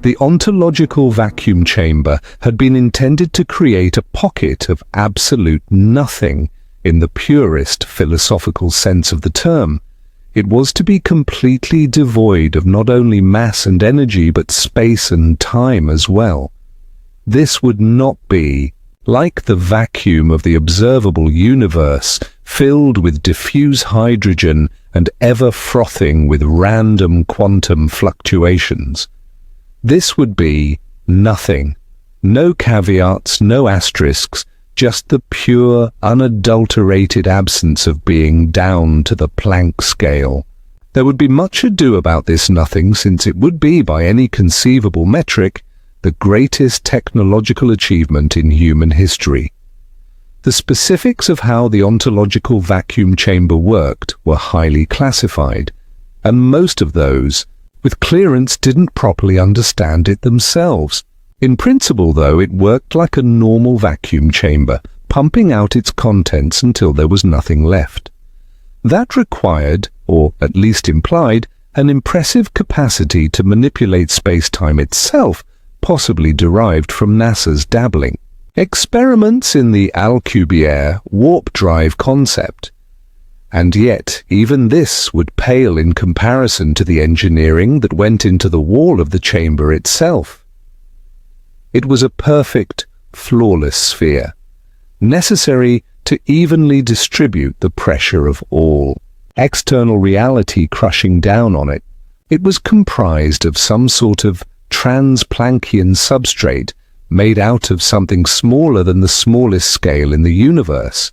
The ontological vacuum chamber had been intended to create a pocket of absolute nothing in the purest philosophical sense of the term. It was to be completely devoid of not only mass and energy but space and time as well. This would not be, like the vacuum of the observable universe, filled with diffuse hydrogen and ever frothing with random quantum fluctuations. This would be nothing. No caveats, no asterisks, just the pure, unadulterated absence of being down to the Planck scale. There would be much ado about this nothing, since it would be, by any conceivable metric, the greatest technological achievement in human history. The specifics of how the ontological vacuum chamber worked were highly classified, and most of those with clearance didn't properly understand it themselves. In principle, though, it worked like a normal vacuum chamber, pumping out its contents until there was nothing left. That required, or at least implied, an impressive capacity to manipulate space-time itself, possibly derived from NASA's dabbling. Experiments in the Alcubierre warp drive concept. And yet, even this would pale in comparison to the engineering that went into the wall of the chamber itself. It was a perfect, flawless sphere, necessary to evenly distribute the pressure of all external reality crushing down on it. It was comprised of some sort of Trans-Planckian substrate made out of something smaller than the smallest scale in the universe.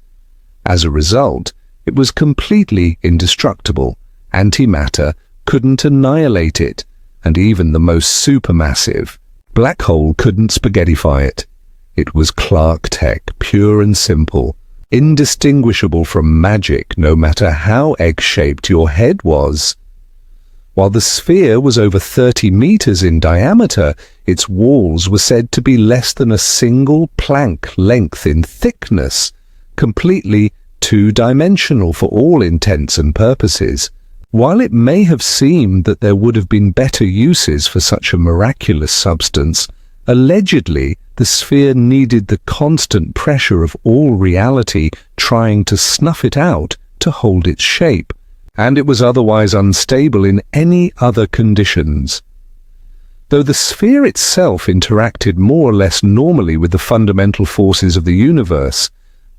As a result, it was completely indestructible. Antimatter couldn't annihilate it, and even the most supermassive black hole couldn't spaghettify it. It was Clark tech, pure and simple, indistinguishable from magic, no matter how egg-shaped your head was. While the sphere was over 30 meters in diameter, its walls were said to be less than a single Planck length in thickness, completely two-dimensional for all intents and purposes. While it may have seemed that there would have been better uses for such a miraculous substance, allegedly the sphere needed the constant pressure of all reality trying to snuff it out to hold its shape, and it was otherwise unstable in any other conditions. Though the sphere itself interacted more or less normally with the fundamental forces of the universe,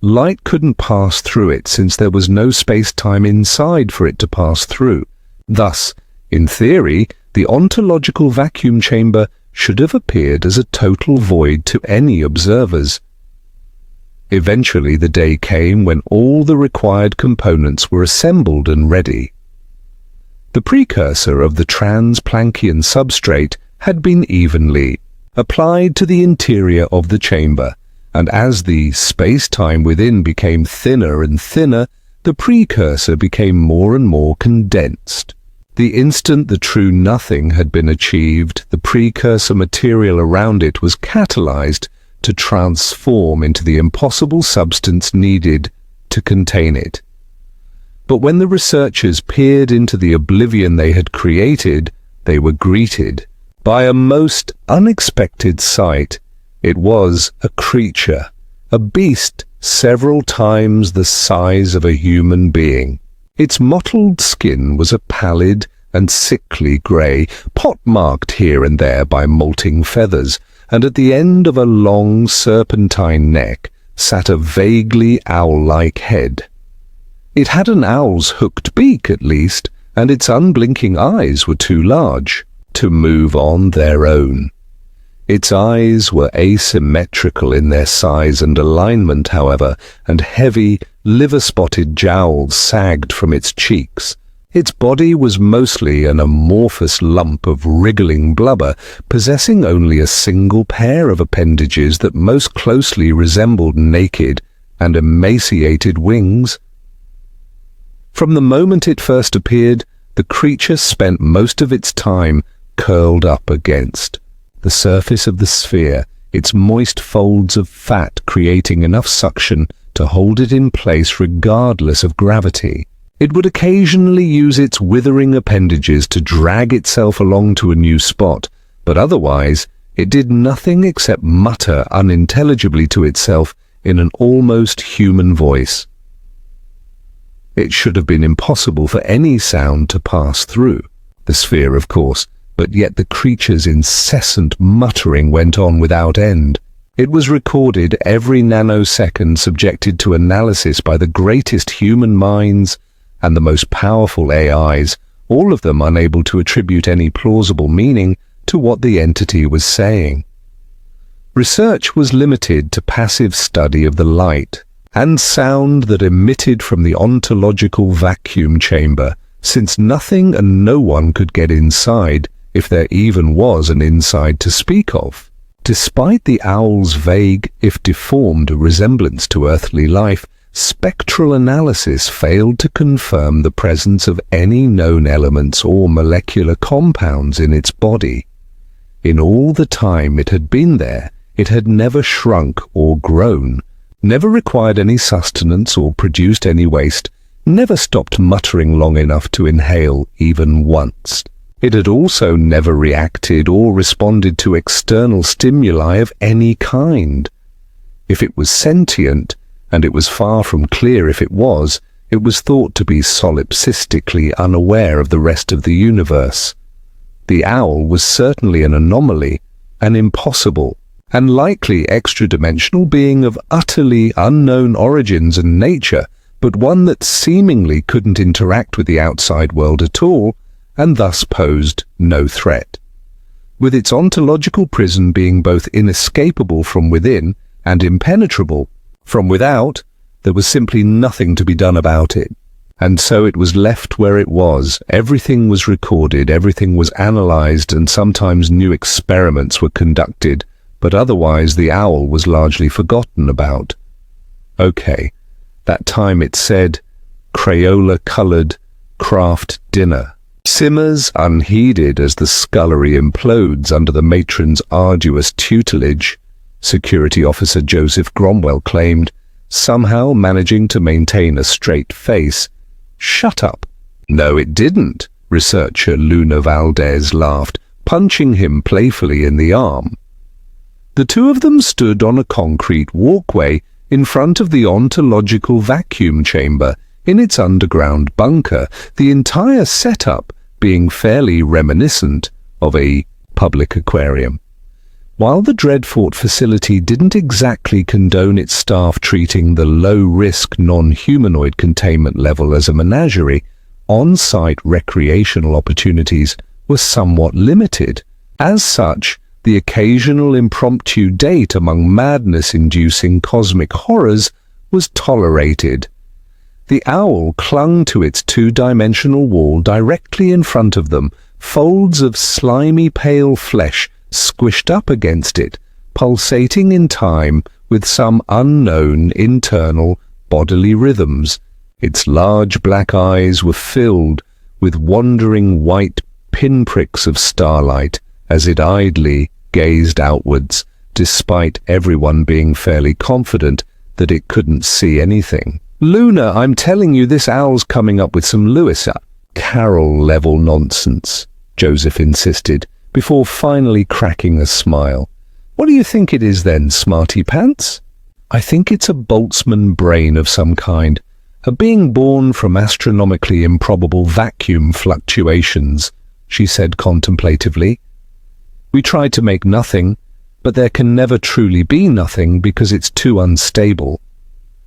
light couldn't pass through it since there was no space-time inside for it to pass through. Thus, in theory, the ontological vacuum chamber should have appeared as a total void to any observers. Eventually the day came when all the required components were assembled and ready. The precursor of the Trans-Planckian substrate had been evenly applied to the interior of the chamber, and as the space-time within became thinner and thinner, the precursor became more and more condensed. The instant the true nothing had been achieved, the precursor material around it was catalyzed to transform into the impossible substance needed to contain it. But when the researchers peered into the oblivion they had created, they were greeted by a most unexpected sight. It was a creature, a beast several times the size of a human being. Its mottled skin was a pallid and sickly grey, pock-marked here and there by molting feathers, and at the end of a long serpentine neck sat a vaguely owl-like head. It had an owl's hooked beak, at least, and its unblinking eyes were too large to move on their own. Its eyes were asymmetrical in their size and alignment, however, and heavy, liver-spotted jowls sagged from its cheeks. Its body was mostly an amorphous lump of wriggling blubber, possessing only a single pair of appendages that most closely resembled naked and emaciated wings. From the moment it first appeared, the creature spent most of its time curled up against the surface of the sphere, its moist folds of fat creating enough suction to hold it in place regardless of gravity. It would occasionally use its withering appendages to drag itself along to a new spot, but otherwise it did nothing except mutter unintelligibly to itself in an almost human voice. It should have been impossible for any sound to pass through the sphere, of course, but yet the creature's incessant muttering went on without end. It was recorded every nanosecond, subjected to analysis by the greatest human minds and the most powerful AIs, all of them unable to attribute any plausible meaning to what the entity was saying. Research was limited to passive study of the light and sound that emitted from the ontological vacuum chamber, since nothing and no one could get inside, if there even was an inside to speak of. Despite the owl's vague, if deformed, resemblance to earthly life, spectral analysis failed to confirm the presence of any known elements or molecular compounds in its body. In all the time it had been there, it had never shrunk or grown, never required any sustenance or produced any waste, never stopped muttering long enough to inhale even once. It had also never reacted or responded to external stimuli of any kind. If it was sentient, and it was far from clear if it was thought to be solipsistically unaware of the rest of the universe. The owl was certainly an anomaly, an impossible, and likely extra-dimensional being of utterly unknown origins and nature, but one that seemingly couldn't interact with the outside world at all, and thus posed no threat. With its ontological prison being both inescapable from within and impenetrable from without, there was simply nothing to be done about it. And so it was left where it was. Everything was recorded, everything was analyzed, and sometimes new experiments were conducted, but otherwise the owl was largely forgotten about. Okay, that time it said, Crayola-coloured craft dinner simmers unheeded as the scullery implodes under the matron's arduous tutelage, Security Officer Joseph Cromwell claimed, somehow managing to maintain a straight face. Shut up. No, it didn't, researcher Luna Valdez laughed, punching him playfully in the arm. The two of them stood on a concrete walkway in front of the ontological vacuum chamber in its underground bunker, the entire setup being fairly reminiscent of a public aquarium. While the Dreadfort facility didn't exactly condone its staff treating the low-risk non-humanoid containment level as a menagerie, on-site recreational opportunities were somewhat limited. As such, the occasional impromptu date among madness-inducing cosmic horrors was tolerated. The owl clung to its two-dimensional wall directly in front of them, folds of slimy pale flesh squished up against it, pulsating in time with some unknown internal bodily rhythms. Its large black eyes were filled with wandering white pinpricks of starlight as it idly gazed outwards, despite everyone being fairly confident that it couldn't see anything. "Luna, I'm telling you, this owl's coming up with some Lewis Carroll-level nonsense," Joseph insisted, before finally cracking a smile. "What do you think it is then, smarty pants?" "I think it's a Boltzmann brain of some kind, a being born from astronomically improbable vacuum fluctuations," she said contemplatively. "We try to make nothing, but there can never truly be nothing because it's too unstable.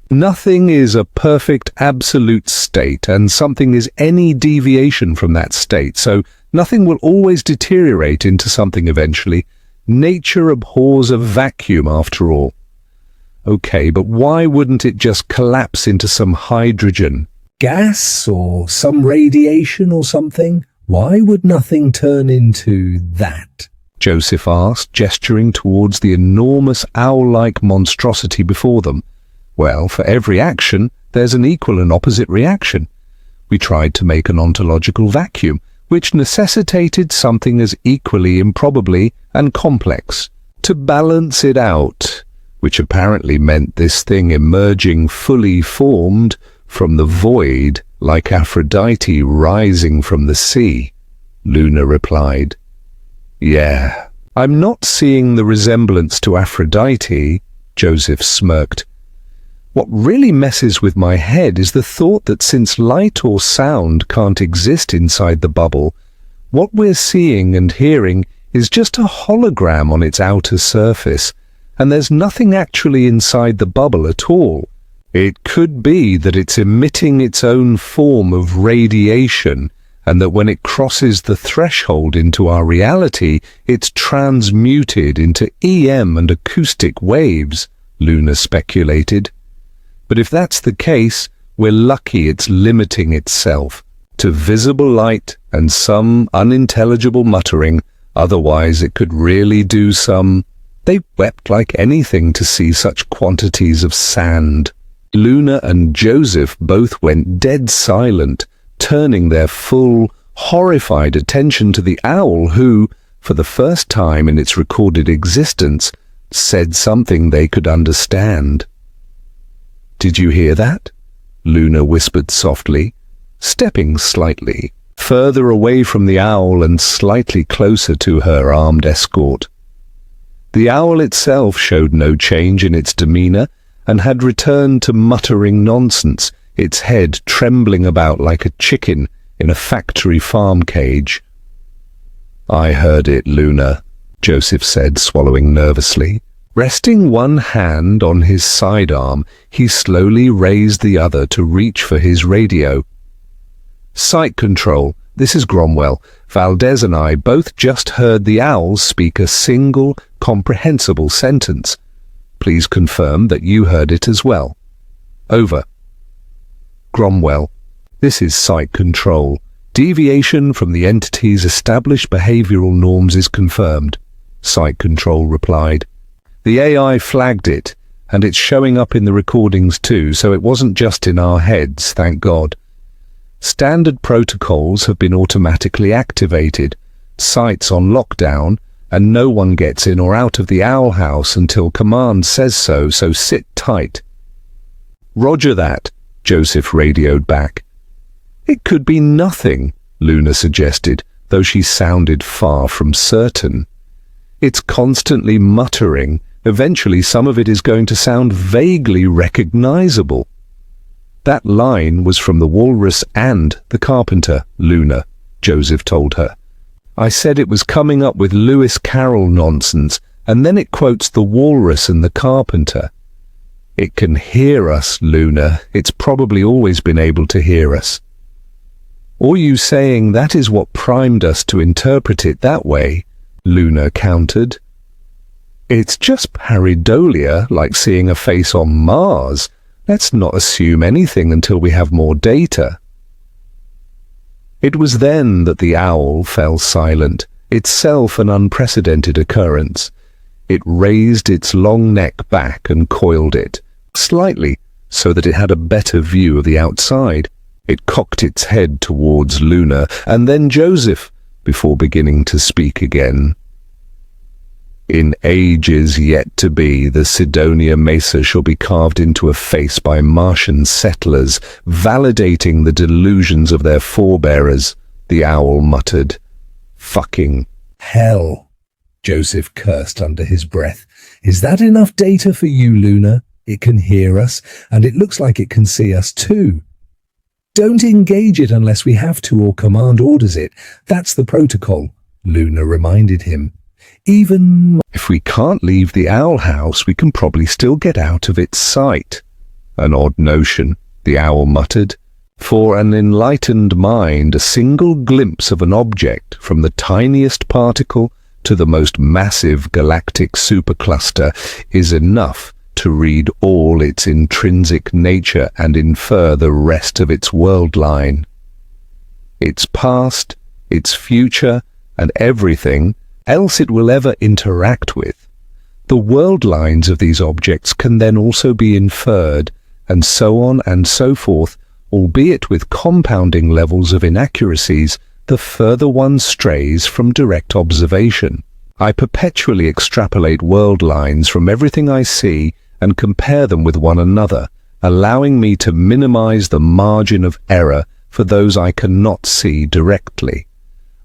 Nothing is a perfect absolute state, and something is any deviation from that state, so nothing will always deteriorate into something eventually. Nature abhors a vacuum after all." "Okay, but why wouldn't it just collapse into some hydrogen gas or some radiation or something? Why would nothing turn into that?" Joseph asked, gesturing towards the enormous owl-like monstrosity before them. "Well, for every action, there's an equal and opposite reaction. We tried to make an ontological vacuum, which necessitated something as equally improbably and complex. To balance it out, which apparently meant this thing emerging fully formed from the void like Aphrodite rising from the sea," Luna replied. Yeah, I'm not seeing the resemblance to Aphrodite, Joseph smirked. What really messes with my head is the thought that since light or sound can't exist inside the bubble, what we're seeing and hearing is just a hologram on its outer surface, and there's nothing actually inside the bubble at all. It could be that it's emitting its own form of radiation, and that when it crosses the threshold into our reality, it's transmuted into EM and acoustic waves, Luna speculated. But if that's the case, we're lucky it's limiting itself to visible light and some unintelligible muttering, otherwise it could really do some... They wept like anything to see such quantities of sand. Luna and Joseph both went dead silent, turning their full, horrified attention to the owl who, for the first time in its recorded existence, said something they could understand. "Did you hear that?" Luna whispered softly, stepping slightly, further away from the owl and slightly closer to her armed escort. The owl itself showed no change in its demeanor and had returned to muttering nonsense, its head trembling about like a chicken in a factory farm cage. "I heard it, Luna," Joseph said, swallowing nervously. Resting one hand on his sidearm, he slowly raised the other to reach for his radio. "Site control, this is Cromwell. Valdez and I both just heard the owl speak a single, comprehensible sentence. Please confirm that you heard it as well. Over." "Cromwell, this is site control. Deviation from the entity's established behavioral norms is confirmed," site control replied. "The AI flagged it, and it's showing up in the recordings too, so it wasn't just in our heads, thank God. Standard protocols have been automatically activated, sites on lockdown, and no one gets in or out of the owl house until command says so, so sit tight." "Roger that," Joseph radioed back. "It could be nothing," Luna suggested, though she sounded far from certain. "It's constantly muttering. Eventually some of it is going to sound vaguely recognizable." "That line was from the walrus and the carpenter, Luna," Joseph told her. "I said it was coming up with Lewis Carroll nonsense, and then it quotes the walrus and the carpenter. It can hear us, Luna. It's probably always been able to hear us." "Or you saying that is what primed us to interpret it that way," Luna countered. "It's just pareidolia, like seeing a face on Mars. Let's not assume anything until we have more data." It was then that the owl fell silent, itself an unprecedented occurrence. It raised its long neck back and coiled it, slightly, so that it had a better view of the outside. It cocked its head towards Luna, and then Joseph, before beginning to speak again. "In ages yet to be, the Sidonia Mesa shall be carved into a face by Martian settlers, validating the delusions of their forebearers," the owl muttered. "Fucking hell," Joseph cursed under his breath. "Is that enough data for you, Luna? It can hear us, and it looks like it can see us too." "Don't engage it unless we have to or command orders it. That's the protocol," Luna reminded him. "Even if we can't leave the owl house, we can probably still get out of its sight." "An odd notion," the owl muttered. "For an enlightened mind, a single glimpse of an object, from the tiniest particle to the most massive galactic supercluster, is enough to read all its intrinsic nature and infer the rest of its world line. Its past, its future, and everything else it will ever interact with. The world lines of these objects can then also be inferred, and so on and so forth, albeit with compounding levels of inaccuracies the further one strays from direct observation. I perpetually extrapolate world lines from everything I see and compare them with one another, allowing me to minimize the margin of error for those I cannot see directly.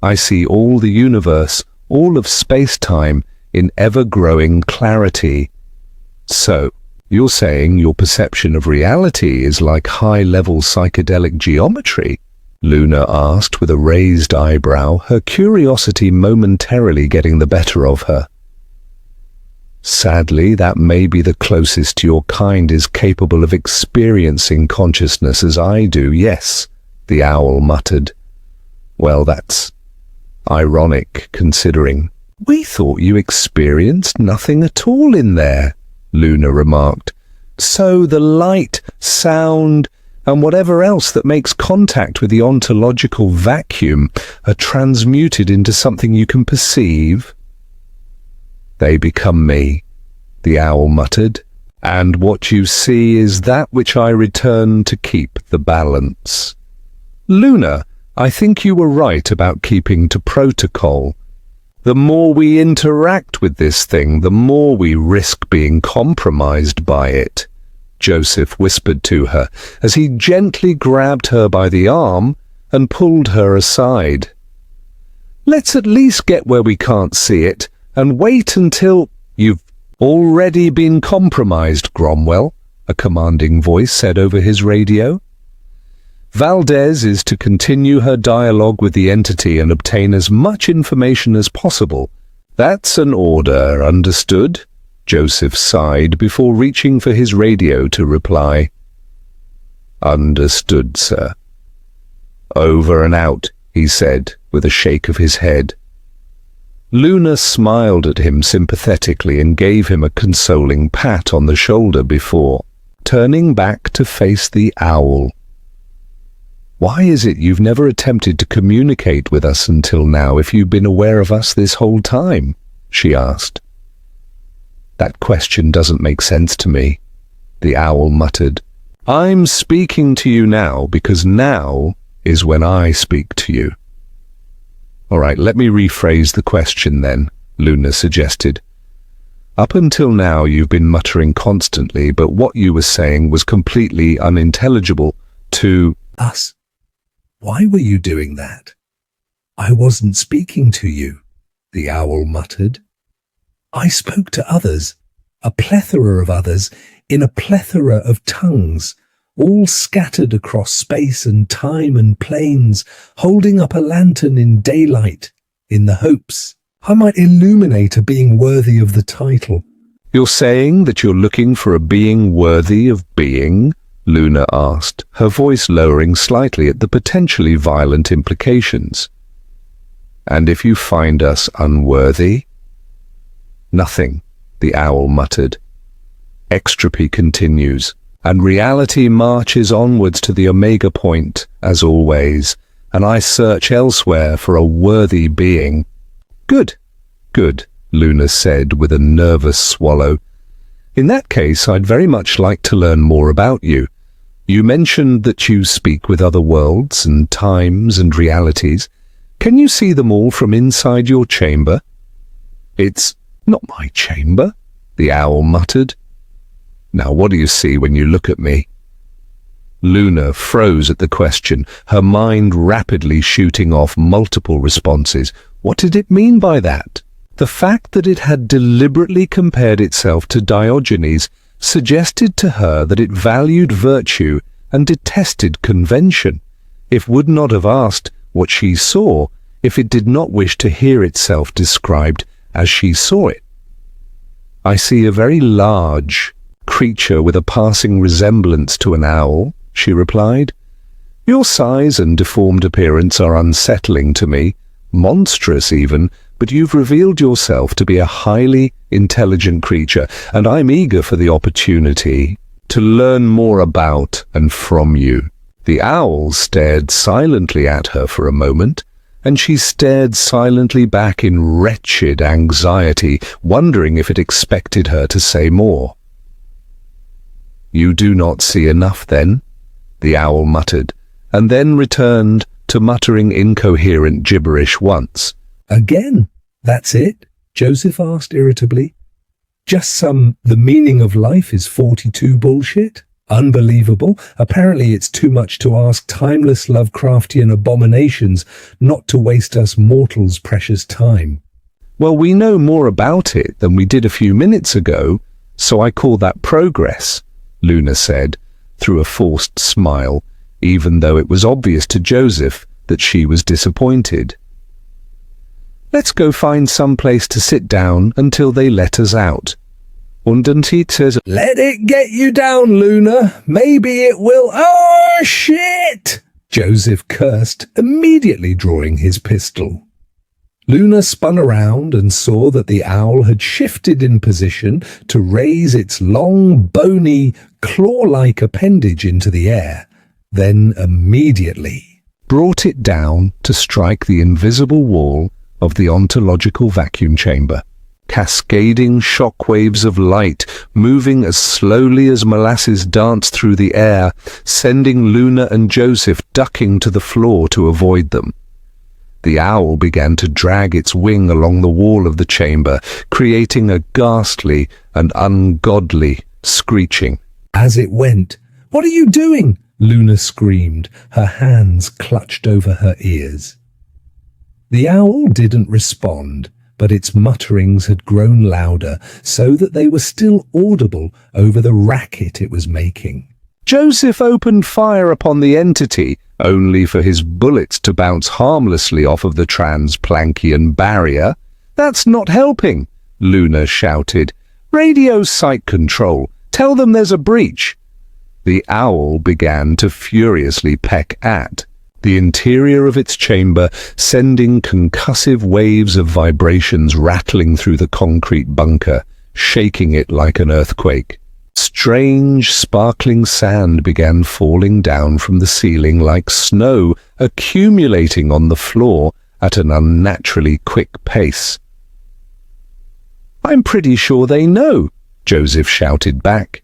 I see all the universe all of space-time in ever-growing clarity. So, you're saying your perception of reality is like high-level psychedelic geometry? Luna asked with a raised eyebrow, her curiosity momentarily getting the better of her. Sadly, that may be the closest your kind is capable of experiencing consciousness as I do, yes, the owl muttered. Well, that's ironic, considering. We thought you experienced nothing at all in there, Luna remarked. So the light, sound, and whatever else that makes contact with the ontological vacuum are transmuted into something you can perceive? They become me, the owl muttered, and what you see is that which I return to keep the balance. Luna, I think you were right about keeping to protocol. The more we interact with this thing, the more we risk being compromised by it, Joseph whispered to her as he gently grabbed her by the arm and pulled her aside. Let's at least get where we can't see it and wait until— You've already been compromised, Cromwell, a commanding voice said over his radio. Valdez is to continue her dialogue with the entity and obtain as much information as possible. That's an order, understood? Joseph sighed before reaching for his radio to reply. Understood, sir. Over and out, he said, with a shake of his head. Luna smiled at him sympathetically and gave him a consoling pat on the shoulder before turning back to face the owl. Why is it you've never attempted to communicate with us until now if you've been aware of us this whole time? She asked. That question doesn't make sense to me, the owl muttered. I'm speaking to you now because now is when I speak to you. All right, let me rephrase the question then, Luna suggested. Up until now you've been muttering constantly, but what you were saying was completely unintelligible to us. Why were you doing that? I wasn't speaking to you, the owl muttered. I spoke to others, a plethora of others, in a plethora of tongues, all scattered across space and time and planes, holding up a lantern in daylight, in the hopes I might illuminate a being worthy of the title. You're saying that you're looking for a being worthy of being? Luna asked, her voice lowering slightly at the potentially violent implications. And if you find us unworthy? Nothing, the owl muttered. Extropy continues, and reality marches onwards to the omega point, as always, and I search elsewhere for a worthy being. Good, good, Luna said with a nervous swallow. In that case, I'd very much like to learn more about you. You mentioned that you speak with other worlds and times and realities. Can you see them all from inside your chamber? It's not my chamber, the owl muttered. Now what do you see when you look at me? Luna froze at the question, her mind rapidly shooting off multiple responses. What did it mean by that? The fact that it had deliberately compared itself to Diogenes suggested to her that it valued virtue and detested convention. It would not have asked what she saw if it did not wish to hear itself described as she saw it. I see a very large creature with a passing resemblance to an owl, she replied. Your size and deformed appearance are unsettling to me, monstrous even, but you've revealed yourself to be a highly intelligent creature, and I'm eager for the opportunity to learn more about and from you. The owl stared silently at her for a moment, and she stared silently back in wretched anxiety, wondering if it expected her to say more. You do not see enough, then? The owl muttered, and then returned to muttering incoherent gibberish once. Again, that's it? Joseph asked irritably. Just some "the meaning of life is 42" bullshit? Unbelievable. Apparently it's too much to ask timeless Lovecraftian abominations not to waste us mortals' precious time. Well, we know more about it than we did a few minutes ago, so I call that progress, Luna said, through a forced smile, even though it was obvious to Joseph that she was disappointed. Let's go find some place to sit down until they let us out. Undentit says, Let it get you down, Luna. Maybe it will. Oh, shit! Joseph cursed, immediately drawing his pistol. Luna spun around and saw that the owl had shifted in position to raise its long, bony, claw-like appendage into the air, then immediately brought it down to strike the invisible wall of the ontological vacuum chamber. Cascading shockwaves of light, moving as slowly as molasses danced through the air, sending Luna and Joseph ducking to the floor to avoid them. The owl began to drag its wing along the wall of the chamber, creating a ghastly and ungodly screeching. As it went, "What are you doing?" Luna screamed, her hands clutched over her ears. The owl didn't respond, but its mutterings had grown louder so that they were still audible over the racket it was making. Joseph opened fire upon the entity, only for his bullets to bounce harmlessly off of the Trans-Planckian barrier. "That's not helping," Luna shouted. "Radio site control. Tell them there's a breach." The owl began to furiously peck at the interior of its chamber, sending concussive waves of vibrations rattling through the concrete bunker, shaking it like an earthquake. Strange, sparkling sand began falling down from the ceiling like snow, accumulating on the floor at an unnaturally quick pace. "I'm pretty sure they know," Joseph shouted back.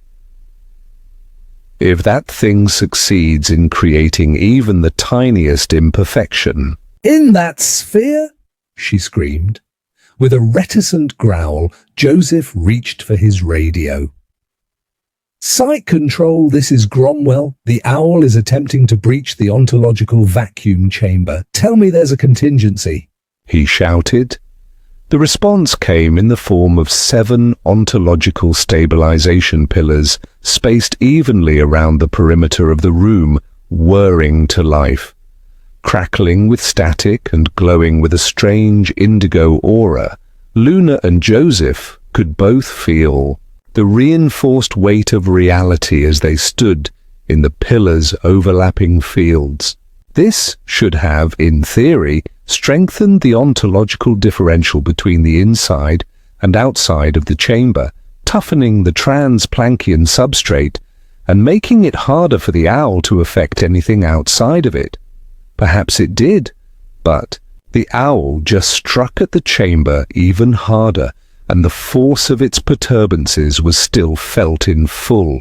"If that thing succeeds in creating even the tiniest imperfection—" "In that sphere?" she screamed. With a reticent growl, Joseph reached for his radio. "Site control, this is Cromwell. The owl is attempting to breach the ontological vacuum chamber. Tell me there's a contingency," he shouted. The response came in the form of 7 ontological stabilization pillars spaced evenly around the perimeter of the room, whirring to life. Crackling with static and glowing with a strange indigo aura, Luna and Joseph could both feel the reinforced weight of reality as they stood in the pillars' overlapping fields. This should have, in theory, strengthened the ontological differential between the inside and outside of the chamber, toughening the Trans-Planckian substrate and making it harder for the owl to affect anything outside of it. Perhaps it did, but the owl just struck at the chamber even harder, and the force of its perturbances was still felt in full.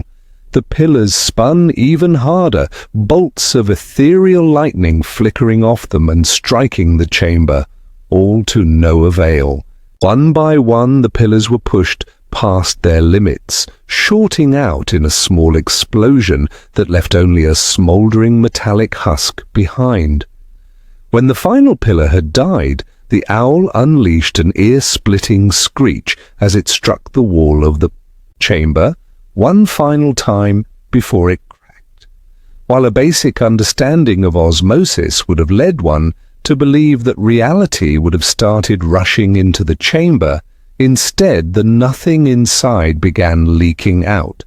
The pillars spun even harder, bolts of ethereal lightning flickering off them and striking the chamber, all to no avail. One by one the pillars were pushed past their limits, shorting out in a small explosion that left only a smouldering metallic husk behind. When the final pillar had died, the owl unleashed an ear-splitting screech as it struck the wall of the chamber one final time before it cracked. While a basic understanding of osmosis would have led one to believe that reality would have started rushing into the chamber, instead the nothing inside began leaking out.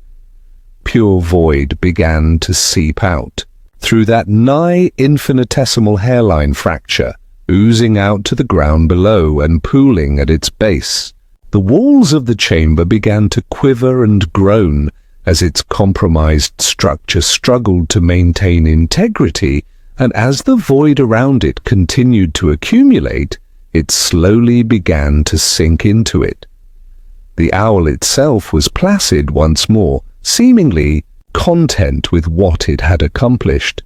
Pure void began to seep out through that nigh infinitesimal hairline fracture, oozing out to the ground below and pooling at its base. The walls of the chamber began to quiver and groan as its compromised structure struggled to maintain integrity, and as the void around it continued to accumulate, it slowly began to sink into it. The owl itself was placid once more, seemingly content with what it had accomplished.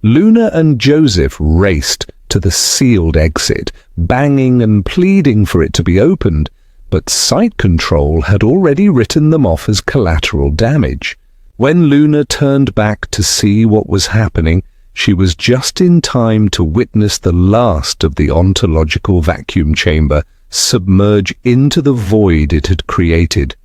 Luna and Joseph raced to the sealed exit, banging and pleading for it to be opened, but site control had already written them off as collateral damage. When Luna turned back to see what was happening, she was just in time to witness the last of the ontological vacuum chamber submerge into the void it had created.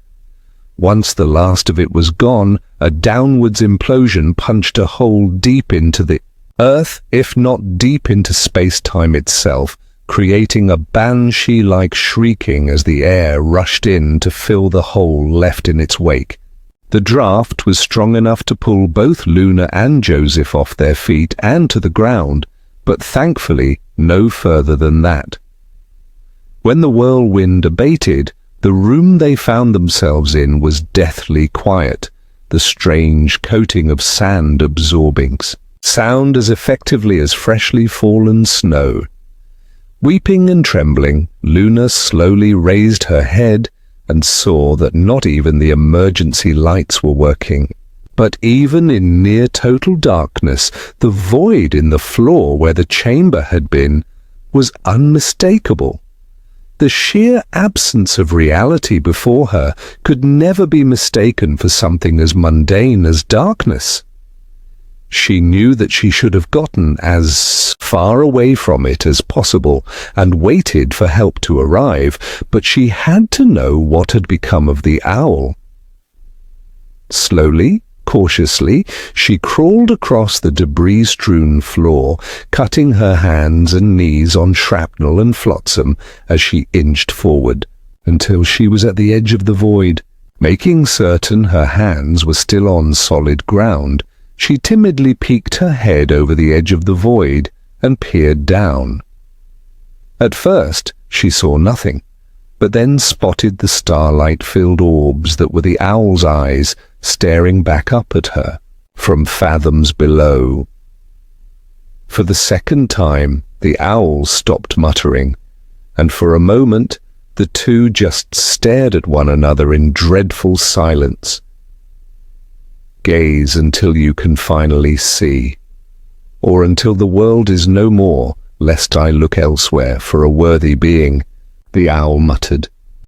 Once the last of it was gone, a downwards implosion punched a hole deep into the earth, if not deep into space-time itself, creating a banshee-like shrieking as the air rushed in to fill the hole left in its wake. The draft was strong enough to pull both Luna and Joseph off their feet and to the ground, but thankfully no further than that. When the whirlwind abated, the room they found themselves in was deathly quiet, the strange coating of sand absorbing sound as effectively as freshly fallen snow. Weeping and trembling, Luna slowly raised her head and saw that not even the emergency lights were working. But even in near total darkness, the void in the floor where the chamber had been was unmistakable. The sheer absence of reality before her could never be mistaken for something as mundane as darkness. She knew that she should have gotten as far away from it as possible and waited for help to arrive, but she had to know what had become of the owl. Slowly, cautiously, she crawled across the debris-strewn floor, cutting her hands and knees on shrapnel and flotsam as she inched forward, until she was at the edge of the void. Making certain her hands were still on solid ground, she timidly peeked her head over the edge of the void and peered down. At first, she saw nothing, but then spotted the starlight-filled orbs that were the owl's eyes staring back up at her from fathoms below. For the second time, the owl stopped muttering, and for a moment the two just stared at one another in dreadful silence. Gaze until you can finally see, or until the world is no more, lest I look elsewhere for a worthy being, the owl muttered.